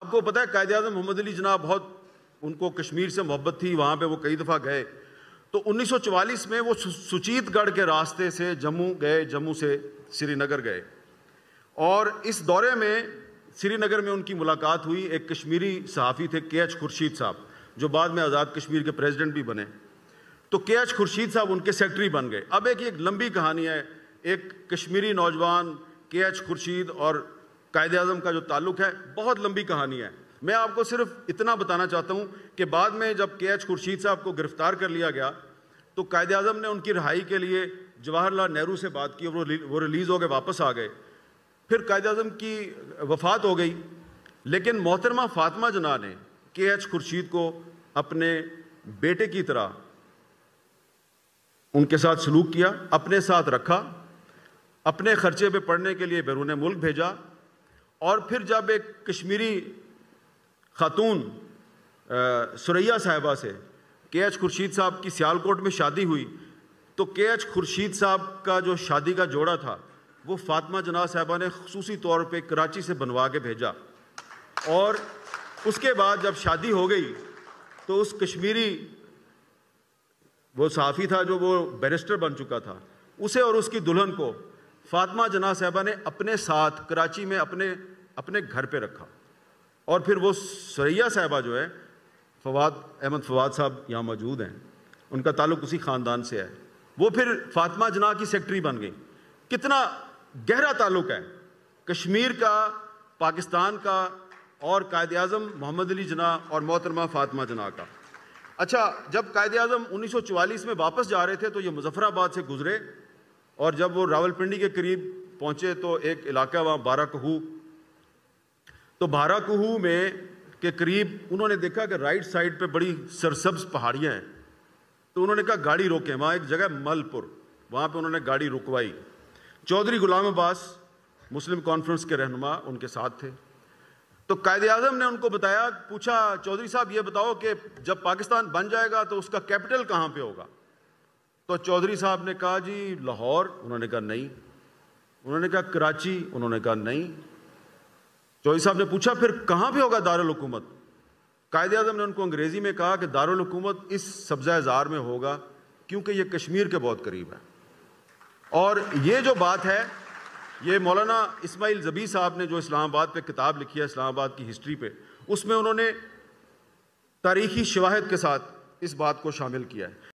آپ کو پتہ ہے قائد اعظم محمد علی جناح بہت ان کو کشمیر سے محبت تھی، وہاں پہ وہ کئی دفعہ گئے. تو 1944 میں وہ سچیت گڑھ کے راستے سے جموں گئے، جموں سے سری نگر گئے، اور اس دورے میں سری نگر میں ان کی ملاقات ہوئی. ایک کشمیری صحافی تھے کے ایچ خورشید صاحب، جو بعد میں آزاد کشمیر کے پریزیڈنٹ بھی بنے. تو کے ایچ خورشید صاحب ان کے سیکرٹری بن گئے. اب ایک لمبی کہانی ہے، ایک کشمیری نوجوان کے ایچ خورشید اور قائد اعظم کا جو تعلق ہے، بہت لمبی کہانی ہے. میں آپ کو صرف اتنا بتانا چاہتا ہوں کہ بعد میں جب کے ایچ خورشید صاحب کو گرفتار کر لیا گیا تو قائد اعظم نے ان کی رہائی کے لیے جواہر لال نہرو سے بات کی، وہ ریلیز ہو کے واپس آ گئے. پھر قائد اعظم کی وفات ہو گئی، لیکن محترمہ فاطمہ جناح نے کے ایچ خورشید کو اپنے بیٹے کی طرح ان کے ساتھ سلوک کیا، اپنے ساتھ رکھا، اپنے خرچے پہ پڑھنے کے لیے بیرون ملک بھیجا. اور پھر جب ایک کشمیری خاتون ثریا صاحبہ سے کے ایچ خورشید صاحب کی سیالکوٹ میں شادی ہوئی تو کے ایچ خورشید صاحب کا جو شادی کا جوڑا تھا وہ فاطمہ جناح صاحبہ نے خصوصی طور پہ کراچی سے بنوا کے بھیجا. اور اس کے بعد جب شادی ہو گئی تو اس کشمیری وہ صحافی تھا جو وہ بیرسٹر بن چکا تھا، اسے اور اس کی دلہن کو فاطمہ جناح صاحبہ نے اپنے ساتھ کراچی میں اپنے گھر پہ رکھا. اور پھر وہ ثریا صاحبہ جو ہے، احمد فواد صاحب یہاں موجود ہیں، ان کا تعلق اسی خاندان سے ہے، وہ پھر فاطمہ جناح کی سیکرٹری بن گئی. کتنا گہرا تعلق ہے کشمیر کا، پاکستان کا، اور قائد اعظم محمد علی جناح اور محترمہ فاطمہ جناح کا. اچھا، جب قائد اعظم 1944 میں واپس جا رہے تھے تو یہ مظفر آباد سے گزرے، اور جب وہ راولپنڈی کے قریب پہنچے تو ایک علاقہ وہاں بارہ کوہو، تو بارہ کوہو میں کے قریب انہوں نے دیکھا کہ رائٹ سائڈ پہ بڑی سرسبز پہاڑیاں ہیں. تو انہوں نے کہا گاڑی روکیں. وہاں ایک جگہ مل پور، وہاں پہ انہوں نے گاڑی رکوائی. چودھری غلام عباس مسلم کانفرنس کے رہنما ان کے ساتھ تھے. تو قائد اعظم نے ان کو بتایا، پوچھا چودھری صاحب یہ بتاؤ کہ جب پاکستان بن جائے گا تو اس کا کیپٹل کہاں پہ ہوگا؟ تو چودھری صاحب نے کہا جی لاہور. انہوں نے کہا نہیں. انہوں نے کہا کراچی. انہوں نے کہا نہیں. چودھری صاحب نے پوچھا پھر کہاں پہ ہوگا دارالحکومت؟ قائد اعظم نے ان کو انگریزی میں کہا کہ دارالحکومت اس سبزہ زار میں ہوگا، کیونکہ یہ کشمیر کے بہت قریب ہے. اور یہ جو بات ہے، یہ مولانا اسماعیل زبی صاحب نے جو اسلام آباد پہ کتاب لکھی ہے، اسلام آباد کی ہسٹری پہ، اس میں انہوں نے تاریخی شواہد کے ساتھ اس بات کو شامل کیا ہے.